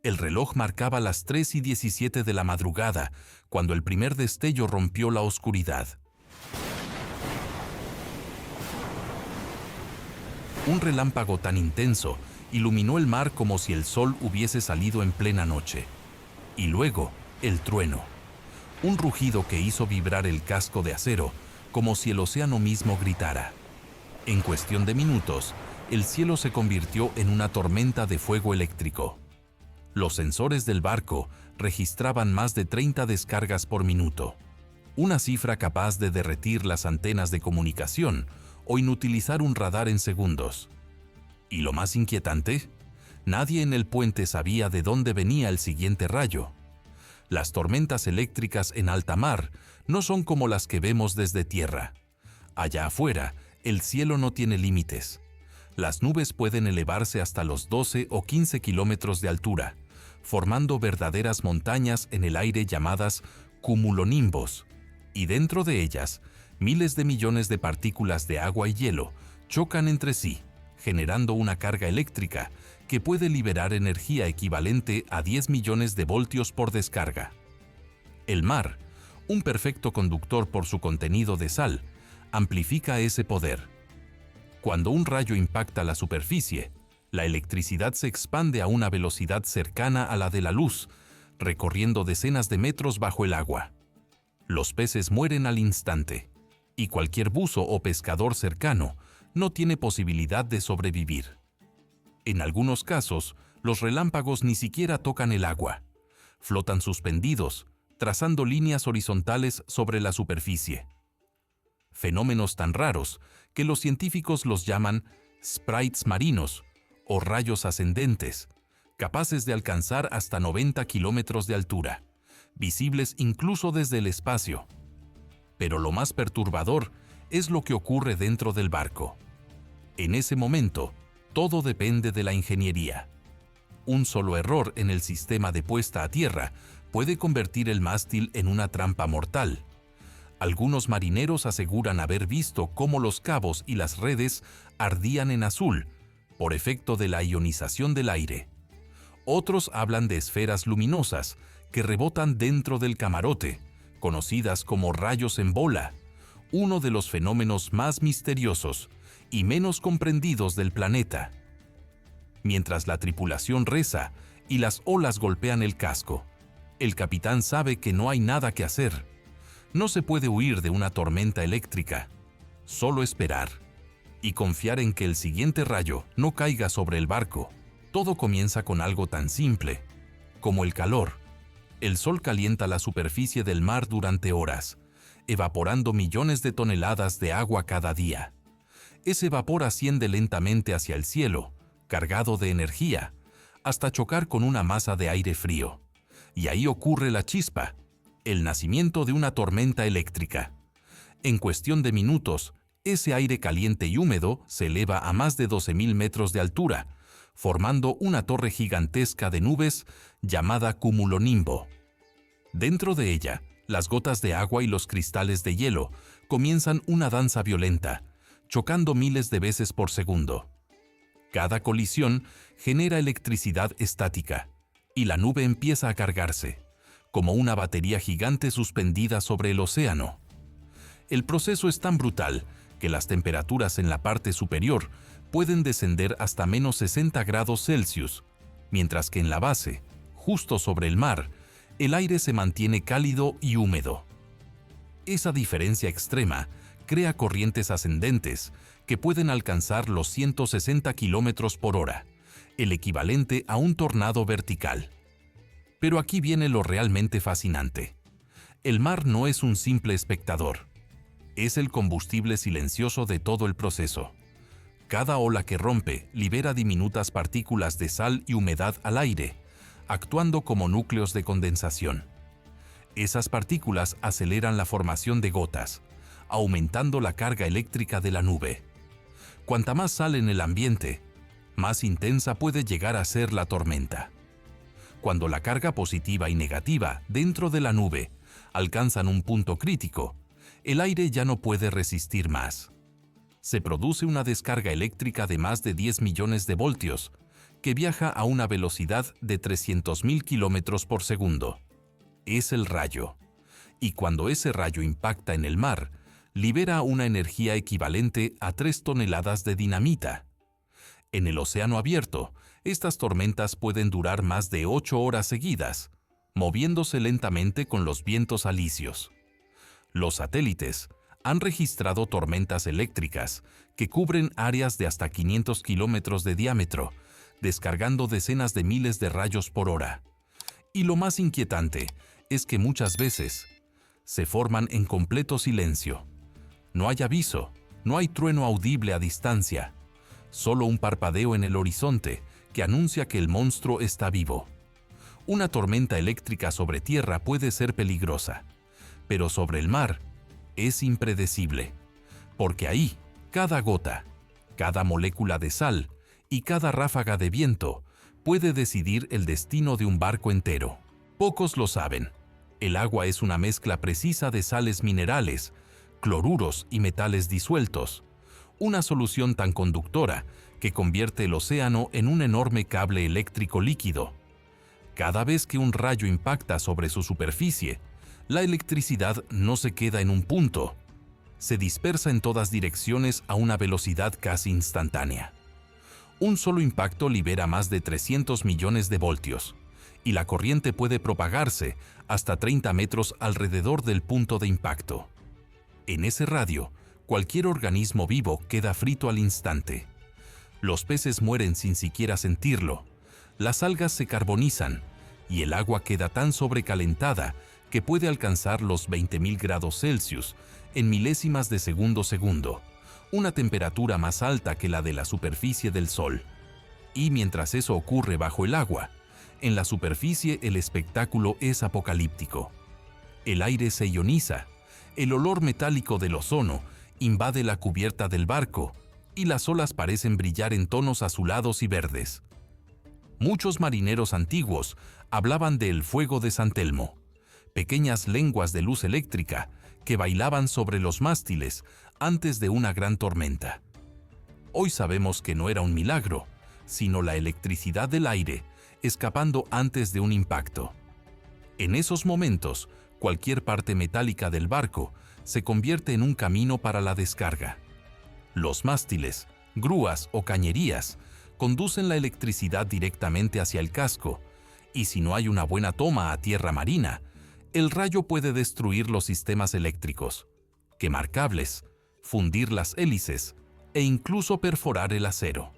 El reloj marcaba las 3:17 de la madrugada, cuando el primer destello rompió la oscuridad. Un relámpago tan intenso iluminó el mar como si el sol hubiese salido en plena noche. Y luego, el trueno. Un rugido que hizo vibrar el casco de acero, como si el océano mismo gritara. En cuestión de minutos, el cielo se convirtió en una tormenta de fuego eléctrico. Los sensores del barco registraban más de 30 descargas por minuto, una cifra capaz de derretir las antenas de comunicación o inutilizar un radar en segundos. Y lo más inquietante, nadie en el puente sabía de dónde venía el siguiente rayo. Las tormentas eléctricas en alta mar no son como las que vemos desde tierra. Allá afuera, el cielo no tiene límites. Las nubes pueden elevarse hasta los 12 o 15 kilómetros de altura, formando verdaderas montañas en el aire llamadas cumulonimbos, y dentro de ellas, miles de millones de partículas de agua y hielo chocan entre sí, generando una carga eléctrica que puede liberar energía equivalente a 10 millones de voltios por descarga. El mar, un perfecto conductor por su contenido de sal, amplifica ese poder. Cuando un rayo impacta la superficie, la electricidad se expande a una velocidad cercana a la de la luz, recorriendo decenas de metros bajo el agua. Los peces mueren al instante, y cualquier buzo o pescador cercano no tiene posibilidad de sobrevivir. En algunos casos, los relámpagos ni siquiera tocan el agua. Flotan suspendidos, trazando líneas horizontales sobre la superficie. Fenómenos tan raros que los científicos los llaman sprites marinos o rayos ascendentes, capaces de alcanzar hasta 90 kilómetros de altura, visibles incluso desde el espacio. Pero lo más perturbador es lo que ocurre dentro del barco. En ese momento, todo depende de la ingeniería. Un solo error en el sistema de puesta a tierra puede convertir el mástil en una trampa mortal. Algunos marineros aseguran haber visto cómo los cabos y las redes ardían en azul, por efecto de la ionización del aire. Otros hablan de esferas luminosas que rebotan dentro del camarote, conocidas como rayos en bola, uno de los fenómenos más misteriosos y menos comprendidos del planeta. Mientras la tripulación reza y las olas golpean el casco, el capitán sabe que no hay nada que hacer. No se puede huir de una tormenta eléctrica, solo esperar y confiar en que el siguiente rayo no caiga sobre el barco. Todo comienza con algo tan simple como el calor. El sol calienta la superficie del mar durante horas, evaporando millones de toneladas de agua cada día. Ese vapor asciende lentamente hacia el cielo, cargado de energía, hasta chocar con una masa de aire frío. Y ahí ocurre la chispa, el nacimiento de una tormenta eléctrica. En cuestión de minutos, ese aire caliente y húmedo se eleva a más de 12.000 metros de altura, formando una torre gigantesca de nubes llamada cumulonimbo. Dentro de ella, las gotas de agua y los cristales de hielo comienzan una danza violenta, chocando miles de veces por segundo. Cada colisión genera electricidad estática, y la nube empieza a cargarse, como una batería gigante suspendida sobre el océano. El proceso es tan brutal que las temperaturas en la parte superior pueden descender hasta menos 60 grados Celsius, mientras que en la base, justo sobre el mar, el aire se mantiene cálido y húmedo. Esa diferencia extrema crea corrientes ascendentes que pueden alcanzar los 160 kilómetros por hora, el equivalente a un tornado vertical. Pero aquí viene lo realmente fascinante. El mar no es un simple espectador. Es el combustible silencioso de todo el proceso. Cada ola que rompe libera diminutas partículas de sal y humedad al aire, actuando como núcleos de condensación. Esas partículas aceleran la formación de gotas, aumentando la carga eléctrica de la nube. Cuanta más sal en el ambiente, más intensa puede llegar a ser la tormenta. Cuando la carga positiva y negativa dentro de la nube alcanzan un punto crítico, el aire ya no puede resistir más. Se produce una descarga eléctrica de más de 10 millones de voltios, que viaja a una velocidad de 300.000 kilómetros por segundo. Es el rayo. Y cuando ese rayo impacta en el mar, libera una energía equivalente a 3 toneladas de dinamita. En el océano abierto, estas tormentas pueden durar más de 8 horas seguidas, moviéndose lentamente con los vientos alisios. Los satélites han registrado tormentas eléctricas que cubren áreas de hasta 500 kilómetros de diámetro, descargando decenas de miles de rayos por hora. Y lo más inquietante es que muchas veces se forman en completo silencio. No hay aviso, no hay trueno audible a distancia, solo un parpadeo en el horizonte que anuncia que el monstruo está vivo. Una tormenta eléctrica sobre tierra puede ser peligrosa, pero sobre el mar es impredecible, porque ahí cada gota, cada molécula de sal y cada ráfaga de viento puede decidir el destino de un barco entero. Pocos lo saben. El agua es una mezcla precisa de sales minerales, cloruros y metales disueltos, una solución tan conductora que convierte el océano en un enorme cable eléctrico líquido. Cada vez que un rayo impacta sobre su superficie, la electricidad no se queda en un punto, se dispersa en todas direcciones a una velocidad casi instantánea. Un solo impacto libera más de 300 millones de voltios, y la corriente puede propagarse hasta 30 metros alrededor del punto de impacto. En ese radio, cualquier organismo vivo queda frito al instante. Los peces mueren sin siquiera sentirlo, las algas se carbonizan, y el agua queda tan sobrecalentada que puede alcanzar los 20.000 grados Celsius en milésimas de segundo, una temperatura más alta que la de la superficie del Sol. Y mientras eso ocurre bajo el agua, en la superficie el espectáculo es apocalíptico. El aire se ioniza, el olor metálico del ozono invade la cubierta del barco y las olas parecen brillar en tonos azulados y verdes. Muchos marineros antiguos hablaban del fuego de San Telmo, pequeñas lenguas de luz eléctrica que bailaban sobre los mástiles antes de una gran tormenta. Hoy sabemos que no era un milagro, sino la electricidad del aire escapando antes de un impacto. En esos momentos, cualquier parte metálica del barco se convierte en un camino para la descarga. Los mástiles, grúas o cañerías conducen la electricidad directamente hacia el casco, y si no hay una buena toma a tierra marina, el rayo puede destruir los sistemas eléctricos, quemar cables, fundir las hélices e incluso perforar el acero.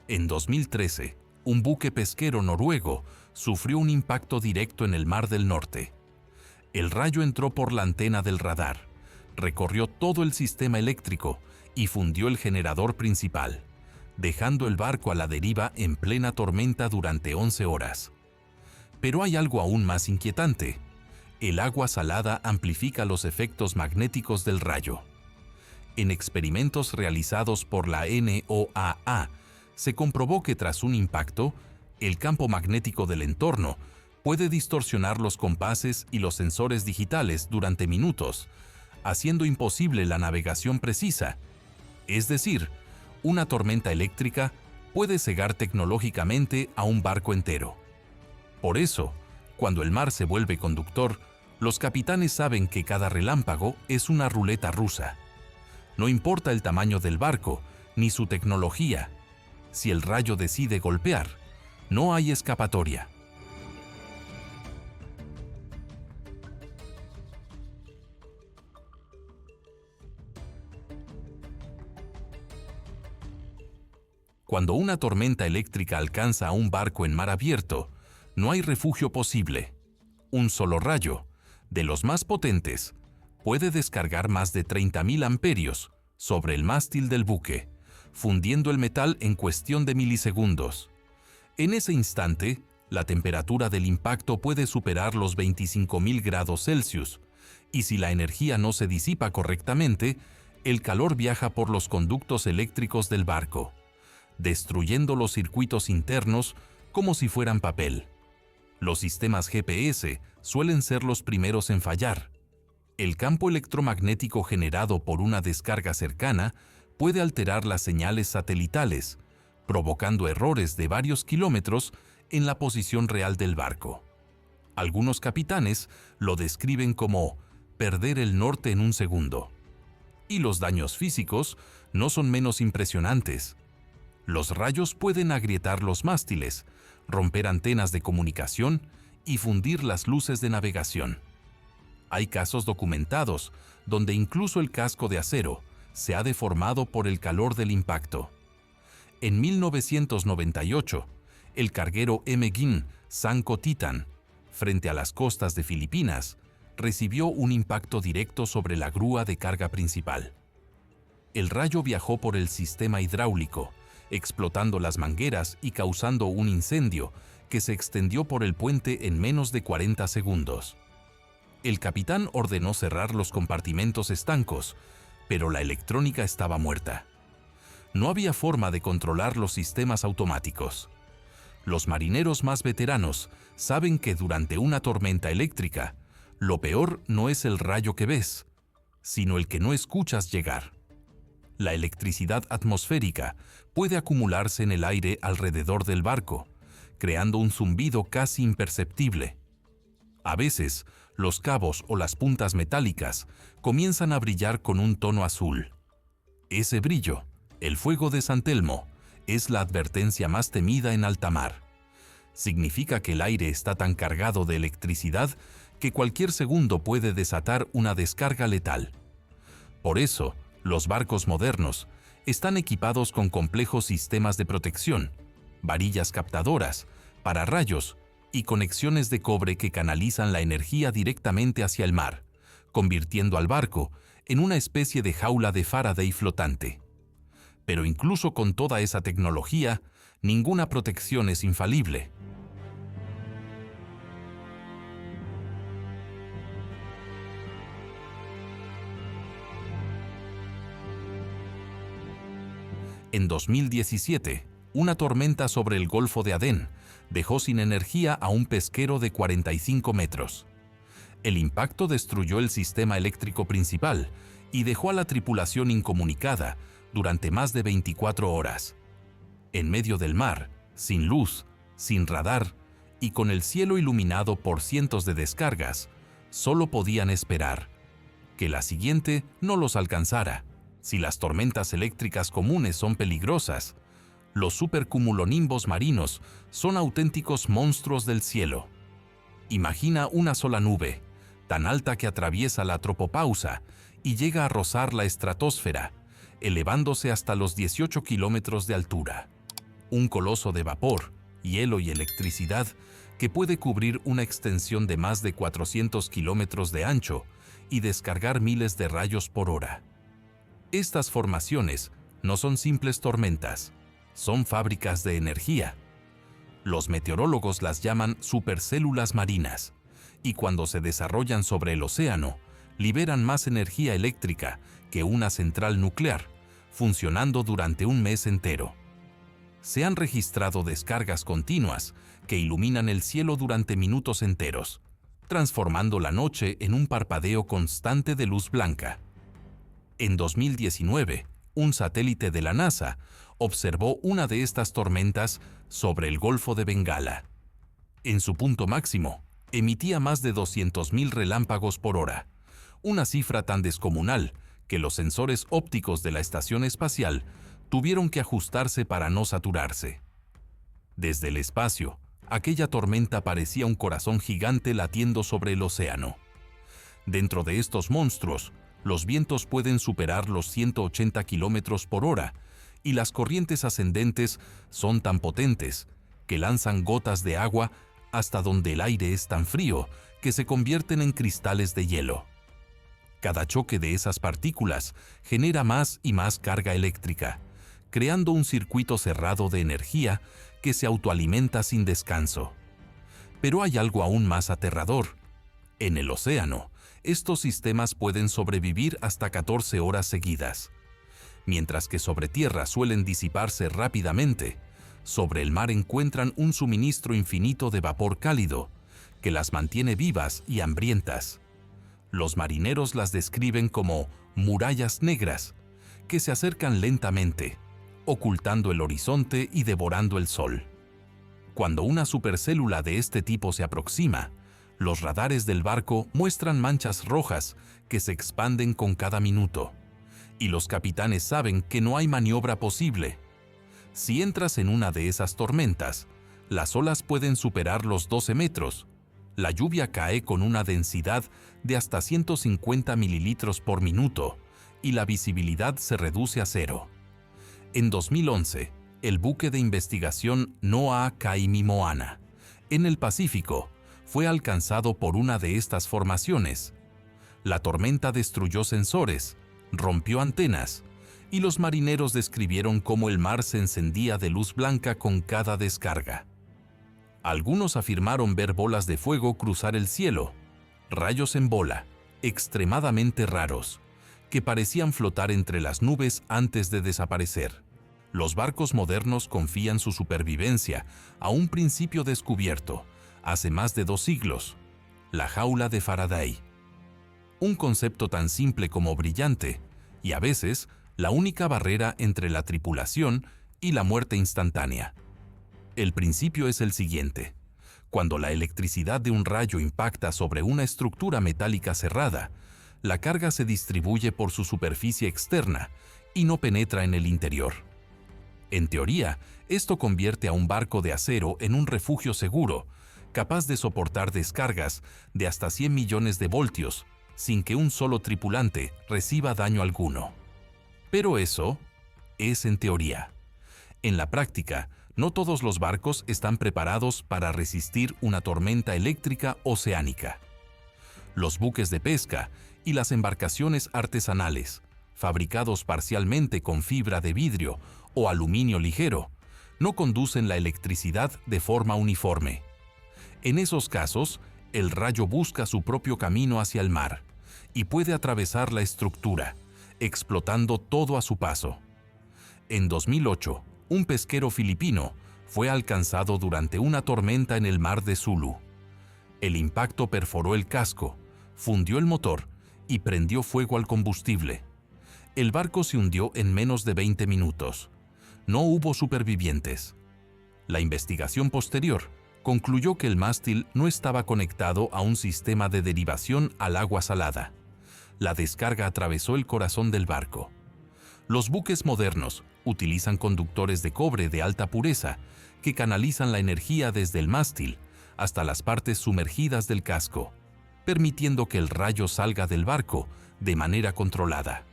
En 2013, un buque pesquero noruego sufrió un impacto directo en el Mar del Norte. El rayo entró por la antena del radar, recorrió todo el sistema eléctrico y fundió el generador principal, dejando el barco a la deriva en plena tormenta durante 11 horas. Pero hay algo aún más inquietante. El agua salada amplifica los efectos magnéticos del rayo. En experimentos realizados por la NOAA, se comprobó que tras un impacto, el campo magnético del entorno puede distorsionar los compases y los sensores digitales durante minutos, haciendo imposible la navegación precisa. Es decir, una tormenta eléctrica puede cegar tecnológicamente a un barco entero. Por eso, cuando el mar se vuelve conductor, los capitanes saben que cada relámpago es una ruleta rusa. No importa el tamaño del barco, ni su tecnología. Si el rayo decide golpear, no hay escapatoria. Cuando una tormenta eléctrica alcanza a un barco en mar abierto, no hay refugio posible. Un solo rayo, de los más potentes, puede descargar más de 30.000 amperios sobre el mástil del buque, fundiendo el metal en cuestión de milisegundos. En ese instante, la temperatura del impacto puede superar los 25.000 grados Celsius, y si la energía no se disipa correctamente, el calor viaja por los conductos eléctricos del barco, destruyendo los circuitos internos como si fueran papel. Los sistemas GPS suelen ser los primeros en fallar. El campo electromagnético generado por una descarga cercana puede alterar las señales satelitales, provocando errores de varios kilómetros en la posición real del barco. Algunos capitanes lo describen como perder el norte en un segundo. Y los daños físicos no son menos impresionantes. Los rayos pueden agrietar los mástiles, romper antenas de comunicación y fundir las luces de navegación. Hay casos documentados donde incluso el casco de acero se ha deformado por el calor del impacto. En 1998, el carguero MGin Sanco Titan, frente a las costas de Filipinas, recibió un impacto directo sobre la grúa de carga principal. El rayo viajó por el sistema hidráulico, explotando las mangueras y causando un incendio que se extendió por el puente en menos de 40 segundos. El capitán ordenó cerrar los compartimentos estancos, pero la electrónica estaba muerta. No había forma de controlar los sistemas automáticos. Los marineros más veteranos saben que durante una tormenta eléctrica, lo peor no es el rayo que ves, sino el que no escuchas llegar. La electricidad atmosférica puede acumularse en el aire alrededor del barco, creando un zumbido casi imperceptible. A veces, los cabos o las puntas metálicas comienzan a brillar con un tono azul. Ese brillo, el fuego de San Telmo, es la advertencia más temida en alta mar. Significa que el aire está tan cargado de electricidad que cualquier segundo puede desatar una descarga letal. Por eso, los barcos modernos están equipados con complejos sistemas de protección, varillas captadoras, pararrayos y conexiones de cobre que canalizan la energía directamente hacia el mar, convirtiendo al barco en una especie de jaula de Faraday flotante. Pero incluso con toda esa tecnología, ninguna protección es infalible. En 2017, una tormenta sobre el Golfo de Adén dejó sin energía a un pesquero de 45 metros. El impacto destruyó el sistema eléctrico principal y dejó a la tripulación incomunicada durante más de 24 horas. En medio del mar, sin luz, sin radar y con el cielo iluminado por cientos de descargas, solo podían esperar que la siguiente no los alcanzara. Si las tormentas eléctricas comunes son peligrosas, los supercumulonimbos marinos son auténticos monstruos del cielo. Imagina una sola nube, tan alta que atraviesa la tropopausa y llega a rozar la estratosfera, elevándose hasta los 18 kilómetros de altura. Un coloso de vapor, hielo y electricidad que puede cubrir una extensión de más de 400 kilómetros de ancho y descargar miles de rayos por hora. Estas formaciones no son simples tormentas, son fábricas de energía. Los meteorólogos las llaman supercélulas marinas, y cuando se desarrollan sobre el océano, liberan más energía eléctrica que una central nuclear, funcionando durante un mes entero. Se han registrado descargas continuas que iluminan el cielo durante minutos enteros, transformando la noche en un parpadeo constante de luz blanca. En 2019, un satélite de la NASA observó una de estas tormentas sobre el Golfo de Bengala. En su punto máximo, emitía más de 200.000 relámpagos por hora, una cifra tan descomunal que los sensores ópticos de la estación espacial tuvieron que ajustarse para no saturarse. Desde el espacio, aquella tormenta parecía un corazón gigante latiendo sobre el océano. Dentro de estos monstruos, los vientos pueden superar los 180 kilómetros por hora y las corrientes ascendentes son tan potentes que lanzan gotas de agua hasta donde el aire es tan frío que se convierten en cristales de hielo. Cada choque de esas partículas genera más y más carga eléctrica, creando un circuito cerrado de energía que se autoalimenta sin descanso. Pero hay algo aún más aterrador. En el océano, estos sistemas pueden sobrevivir hasta 14 horas seguidas. Mientras que sobre tierra suelen disiparse rápidamente, sobre el mar encuentran un suministro infinito de vapor cálido que las mantiene vivas y hambrientas. Los marineros las describen como murallas negras que se acercan lentamente, ocultando el horizonte y devorando el sol. Cuando una supercélula de este tipo se aproxima, los radares del barco muestran manchas rojas que se expanden con cada minuto, y los capitanes saben que no hay maniobra posible. Si entras en una de esas tormentas, las olas pueden superar los 12 metros. La lluvia cae con una densidad de hasta 150 mililitros por minuto y la visibilidad se reduce a cero. En 2011, el buque de investigación Noa Kaimi Moana, en el Pacífico, fue alcanzado por una de estas formaciones. La tormenta destruyó sensores, rompió antenas, y los marineros describieron cómo el mar se encendía de luz blanca con cada descarga. Algunos afirmaron ver bolas de fuego cruzar el cielo, rayos en bola, extremadamente raros, que parecían flotar entre las nubes antes de desaparecer. Los barcos modernos confían su supervivencia a un principio descubierto hace más de 2 siglos, la jaula de Faraday. Un concepto tan simple como brillante, y a veces la única barrera entre la tripulación y la muerte instantánea. El principio es el siguiente. Cuando la electricidad de un rayo impacta sobre una estructura metálica cerrada, la carga se distribuye por su superficie externa y no penetra en el interior. En teoría, esto convierte a un barco de acero en un refugio seguro, capaz de soportar descargas de hasta 100 millones de voltios, sin que un solo tripulante reciba daño alguno. Pero eso es en teoría. En la práctica, no todos los barcos están preparados para resistir una tormenta eléctrica oceánica. Los buques de pesca y las embarcaciones artesanales, fabricados parcialmente con fibra de vidrio o aluminio ligero, no conducen la electricidad de forma uniforme. En esos casos, el rayo busca su propio camino hacia el mar y puede atravesar la estructura, explotando todo a su paso. En 2008, un pesquero filipino fue alcanzado durante una tormenta en el mar de Sulu. El impacto perforó el casco, fundió el motor y prendió fuego al combustible. El barco se hundió en menos de 20 minutos. No hubo supervivientes. La investigación posterior concluyó que el mástil no estaba conectado a un sistema de derivación al agua salada. La descarga atravesó el corazón del barco. Los buques modernos utilizan conductores de cobre de alta pureza que canalizan la energía desde el mástil hasta las partes sumergidas del casco, permitiendo que el rayo salga del barco de manera controlada.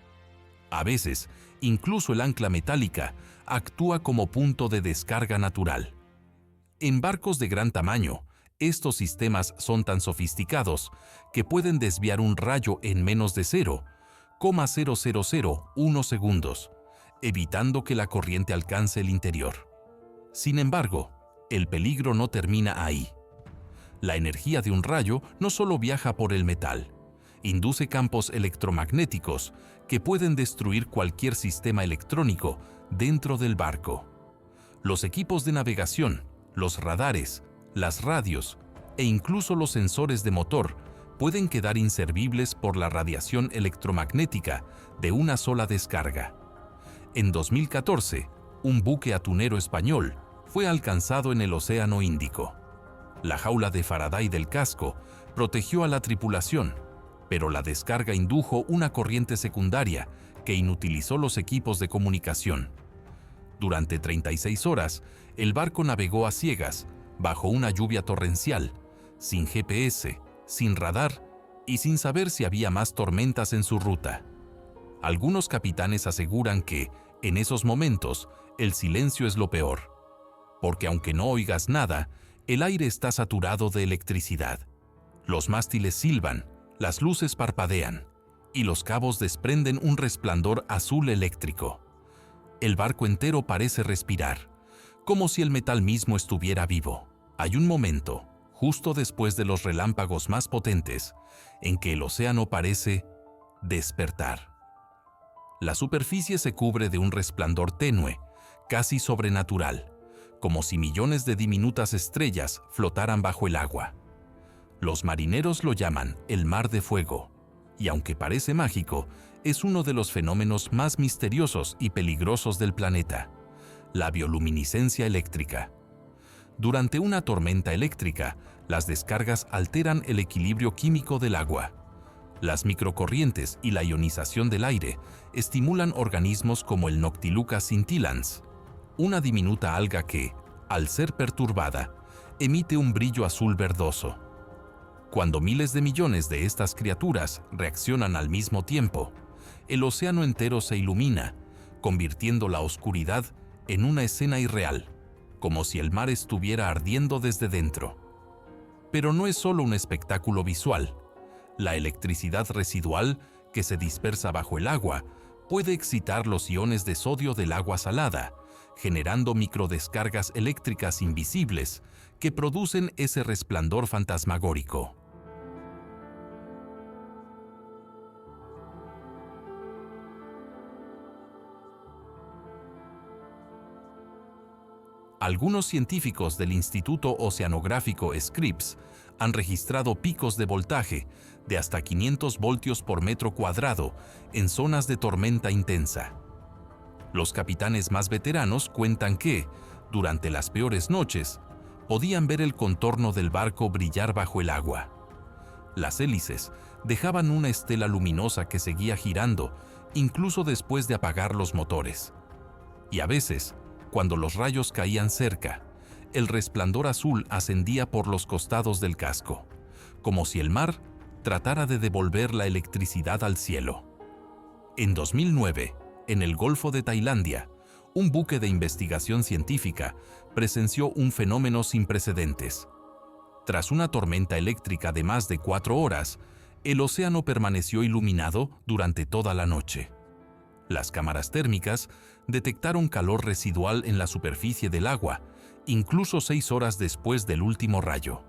A veces, incluso el ancla metálica actúa como punto de descarga natural. En barcos de gran tamaño, estos sistemas son tan sofisticados que pueden desviar un rayo en menos de 0,0001 segundos, evitando que la corriente alcance el interior. Sin embargo, el peligro no termina ahí. La energía de un rayo no solo viaja por el metal, induce campos electromagnéticos que pueden destruir cualquier sistema electrónico dentro del barco. Los equipos de navegación, los radares, las radios e incluso los sensores de motor pueden quedar inservibles por la radiación electromagnética de una sola descarga. En 2014, un buque atunero español fue alcanzado en el Océano Índico. La jaula de Faraday del casco protegió a la tripulación, pero la descarga indujo una corriente secundaria que inutilizó los equipos de comunicación. Durante 36 horas, el barco navegó a ciegas, bajo una lluvia torrencial, sin GPS, sin radar y sin saber si había más tormentas en su ruta. Algunos capitanes aseguran que, en esos momentos, el silencio es lo peor, porque aunque no oigas nada, el aire está saturado de electricidad. Los mástiles silban, las luces parpadean, y los cabos desprenden un resplandor azul eléctrico. El barco entero parece respirar, como si el metal mismo estuviera vivo. Hay un momento, justo después de los relámpagos más potentes, en que el océano parece despertar. La superficie se cubre de un resplandor tenue, casi sobrenatural, como si millones de diminutas estrellas flotaran bajo el agua. Los marineros lo llaman el Mar de Fuego, y aunque parece mágico, es uno de los fenómenos más misteriosos y peligrosos del planeta. la bioluminiscencia eléctrica. Durante una tormenta eléctrica, las descargas alteran el equilibrio químico del agua. Las microcorrientes y la ionización del aire estimulan organismos como el Noctiluca scintillans, una diminuta alga que, al ser perturbada, emite un brillo azul verdoso. Cuando miles de millones de estas criaturas reaccionan al mismo tiempo, el océano entero se ilumina, convirtiendo la oscuridad en una escena irreal, como si el mar estuviera ardiendo desde dentro. Pero no es solo un espectáculo visual. La electricidad residual, que se dispersa bajo el agua, puede excitar los iones de sodio del agua salada, generando microdescargas eléctricas invisibles que producen ese resplandor fantasmagórico. Algunos científicos del Instituto Oceanográfico Scripps han registrado picos de voltaje de hasta 500 voltios por metro cuadrado en zonas de tormenta intensa. Los capitanes más veteranos cuentan que, durante las peores noches, podían ver el contorno del barco brillar bajo el agua. Las hélices dejaban una estela luminosa que seguía girando, incluso después de apagar los motores. Y a veces, cuando los rayos caían cerca, el resplandor azul ascendía por los costados del casco, como si el mar tratara de devolver la electricidad al cielo. En 2009, en el Golfo de Tailandia, un buque de investigación científica presenció un fenómeno sin precedentes. Tras una tormenta eléctrica de más de 4 horas, el océano permaneció iluminado durante toda la noche. Las cámaras térmicas detectaron calor residual en la superficie del agua, incluso 6 horas después del último rayo.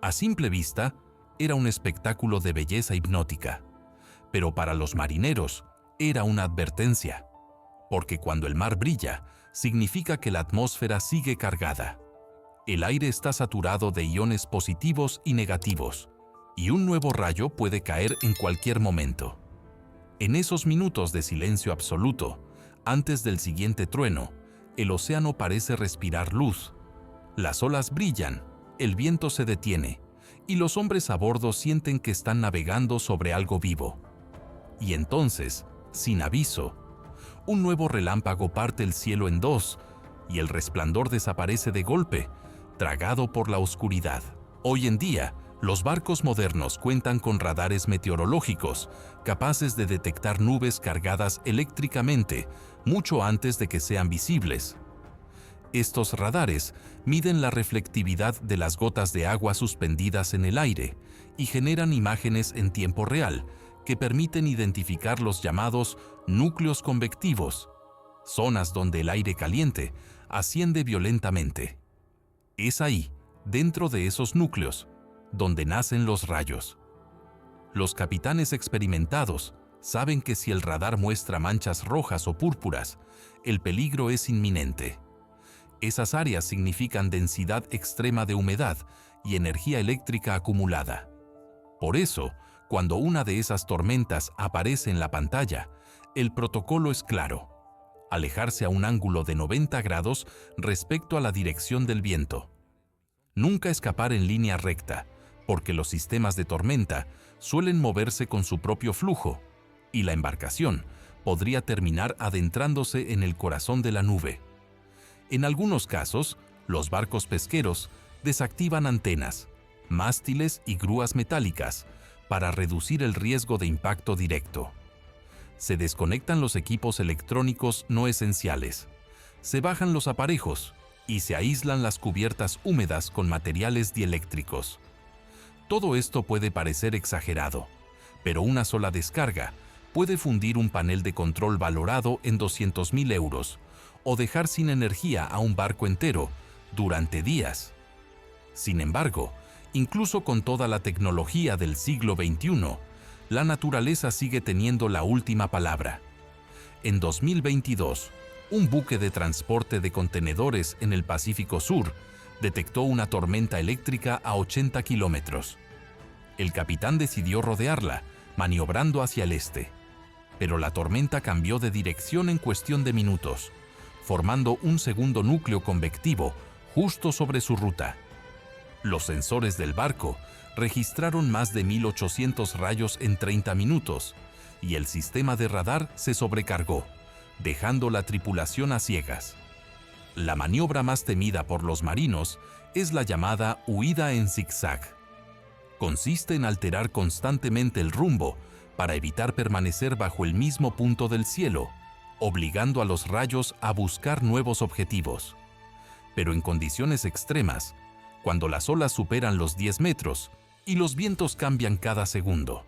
A simple vista, era un espectáculo de belleza hipnótica, pero para los marineros era una advertencia, porque cuando el mar brilla, significa que la atmósfera sigue cargada. El aire está saturado de iones positivos y negativos, y un nuevo rayo puede caer en cualquier momento. En esos minutos de silencio absoluto, antes del siguiente trueno, el océano parece respirar luz. Las olas brillan, el viento se detiene, y los hombres a bordo sienten que están navegando sobre algo vivo. Y entonces, sin aviso, un nuevo relámpago parte el cielo en dos, y el resplandor desaparece de golpe, tragado por la oscuridad. Hoy en día, los barcos modernos cuentan con radares meteorológicos capaces de detectar nubes cargadas eléctricamente mucho antes de que sean visibles. Estos radares miden la reflectividad de las gotas de agua suspendidas en el aire y generan imágenes en tiempo real que permiten identificar los llamados núcleos convectivos, zonas donde el aire caliente asciende violentamente. Es ahí, dentro de esos núcleos, donde nacen los rayos. Los capitanes experimentados saben que si el radar muestra manchas rojas o púrpuras, el peligro es inminente. Esas áreas significan densidad extrema de humedad y energía eléctrica acumulada. Por eso, cuando una de esas tormentas aparece en la pantalla, el protocolo es claro: alejarse a un ángulo de 90 grados respecto a la dirección del viento. Nunca escapar en línea recta, porque los sistemas de tormenta suelen moverse con su propio flujo, y la embarcación podría terminar adentrándose en el corazón de la nube. En algunos casos, los barcos pesqueros desactivan antenas, mástiles y grúas metálicas para reducir el riesgo de impacto directo. Se desconectan los equipos electrónicos no esenciales, se bajan los aparejos y se aíslan las cubiertas húmedas con materiales dieléctricos. Todo esto puede parecer exagerado, pero una sola descarga puede fundir un panel de control valorado en 200.000 euros o dejar sin energía a un barco entero durante días. Sin embargo, incluso con toda la tecnología del siglo XXI, la naturaleza sigue teniendo la última palabra. En 2022, un buque de transporte de contenedores en el Pacífico Sur detectó una tormenta eléctrica a 80 kilómetros. El capitán decidió rodearla, maniobrando hacia el este. Pero la tormenta cambió de dirección en cuestión de minutos, formando un segundo núcleo convectivo justo sobre su ruta. Los sensores del barco registraron más de 1800 rayos en 30 minutos y el sistema de radar se sobrecargó, dejando la tripulación a ciegas. La maniobra más temida por los marinos es la llamada huida en zigzag. Consiste en alterar constantemente el rumbo para evitar permanecer bajo el mismo punto del cielo, obligando a los rayos a buscar nuevos objetivos. Pero en condiciones extremas, cuando las olas superan los 10 metros y los vientos cambian cada segundo,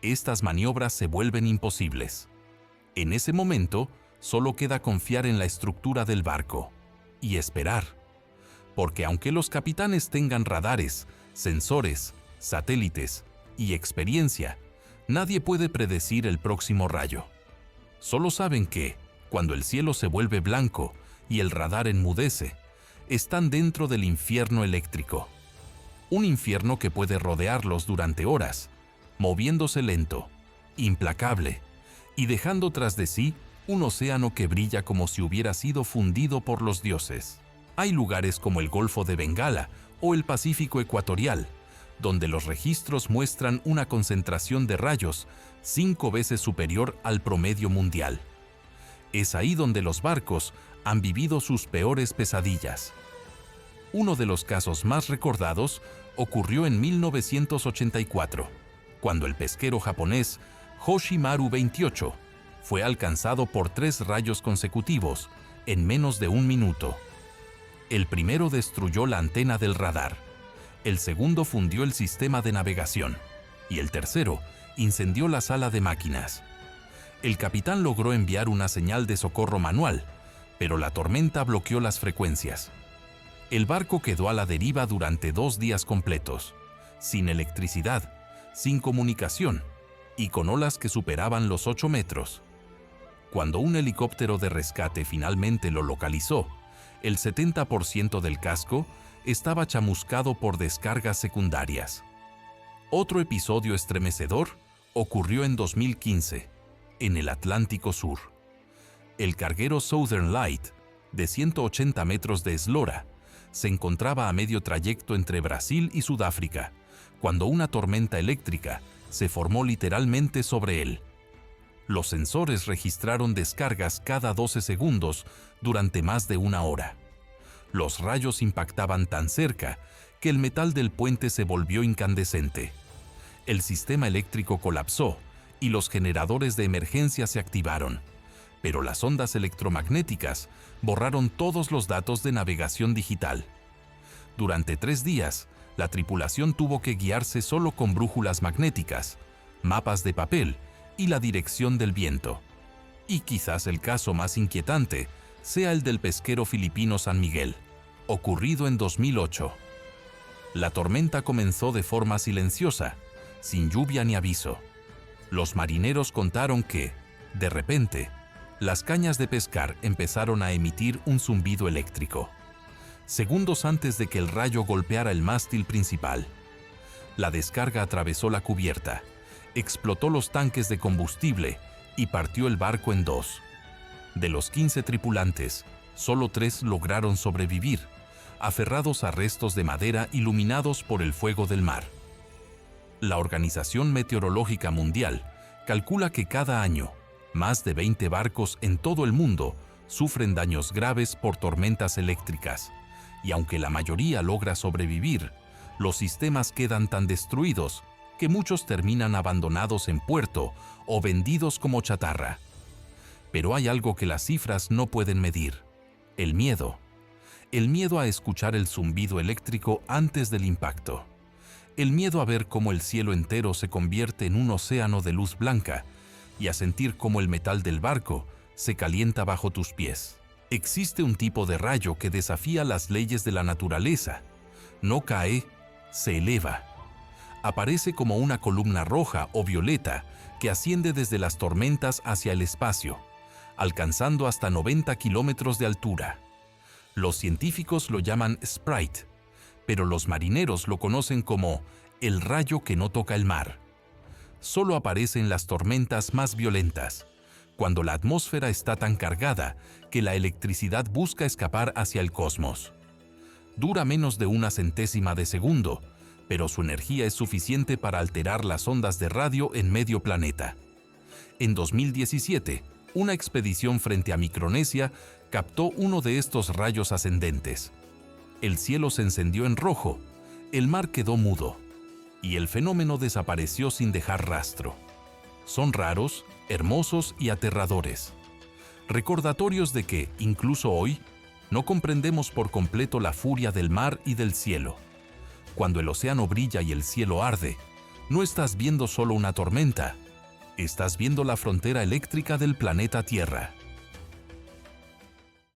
estas maniobras se vuelven imposibles. En ese momento, solo queda confiar en la estructura del barco y esperar, porque aunque los capitanes tengan radares, sensores, satélites y experiencia, nadie puede predecir el próximo rayo. Solo saben que, cuando el cielo se vuelve blanco y el radar enmudece, están dentro del infierno eléctrico. Un infierno que puede rodearlos durante horas, moviéndose lento, implacable, y dejando tras de sí un océano que brilla como si hubiera sido fundido por los dioses. Hay lugares como el Golfo de Bengala o el Pacífico Ecuatorial, donde los registros muestran una concentración de rayos 5 veces superior al promedio mundial. Es ahí donde los barcos han vivido sus peores pesadillas. Uno de los casos más recordados ocurrió en 1984, cuando el pesquero japonés Hoshimaru 28 fue alcanzado por 3 rayos consecutivos en menos de un minuto. El primero destruyó la antena del radar, el segundo fundió el sistema de navegación y el tercero incendió la sala de máquinas. El capitán logró enviar una señal de socorro manual, pero la tormenta bloqueó las frecuencias. El barco quedó a la deriva durante 2 días completos, sin electricidad, sin comunicación y con olas que superaban los 8 metros. Cuando un helicóptero de rescate finalmente lo localizó, el 70% del casco estaba chamuscado por descargas secundarias. Otro episodio estremecedor ocurrió en 2015, en el Atlántico Sur. El carguero Southern Light, de 180 metros de eslora, se encontraba a medio trayecto entre Brasil y Sudáfrica, cuando una tormenta eléctrica se formó literalmente sobre él. Los sensores registraron descargas cada 12 segundos durante más de 1 hora. Los rayos impactaban tan cerca que el metal del puente se volvió incandescente. El sistema eléctrico colapsó y los generadores de emergencia se activaron, pero las ondas electromagnéticas borraron todos los datos de navegación digital. Durante 3 días, la tripulación tuvo que guiarse solo con brújulas magnéticas, mapas de papel y la dirección del viento. Y quizás el caso más inquietante sea el del pesquero filipino San Miguel, ocurrido en 2008. La tormenta comenzó de forma silenciosa, sin lluvia ni aviso. Los marineros contaron que, de repente, las cañas de pescar empezaron a emitir un zumbido eléctrico, segundos antes de que el rayo golpeara el mástil principal. La descarga atravesó la cubierta, explotó los tanques de combustible y partió el barco en 2. De los 15 tripulantes, solo 3 lograron sobrevivir, aferrados a restos de madera iluminados por el fuego del mar. La Organización Meteorológica Mundial calcula que cada año, más de 20 barcos en todo el mundo sufren daños graves por tormentas eléctricas, y aunque la mayoría logra sobrevivir, los sistemas quedan tan destruidos que muchos terminan abandonados en puerto o vendidos como chatarra. Pero hay algo que las cifras no pueden medir: el miedo. El miedo a escuchar el zumbido eléctrico antes del impacto. El miedo a ver cómo el cielo entero se convierte en un océano de luz blanca y a sentir cómo el metal del barco se calienta bajo tus pies. Existe un tipo de rayo que desafía las leyes de la naturaleza. No cae, se eleva. Aparece como una columna roja o violeta que asciende desde las tormentas hacia el espacio, alcanzando hasta 90 kilómetros de altura. Los científicos lo llaman Sprite, pero los marineros lo conocen como el rayo que no toca el mar. Solo aparece en las tormentas más violentas, cuando la atmósfera está tan cargada que la electricidad busca escapar hacia el cosmos. Dura menos de una centésima de segundo, pero su energía es suficiente para alterar las ondas de radio en medio planeta. En 2017, una expedición frente a Micronesia captó uno de estos rayos ascendentes. El cielo se encendió en rojo, el mar quedó mudo, y el fenómeno desapareció sin dejar rastro. Son raros, hermosos y aterradores. Recordatorios de que, incluso hoy, no comprendemos por completo la furia del mar y del cielo. Cuando el océano brilla y el cielo arde, no estás viendo solo una tormenta, estás viendo la frontera eléctrica del planeta Tierra.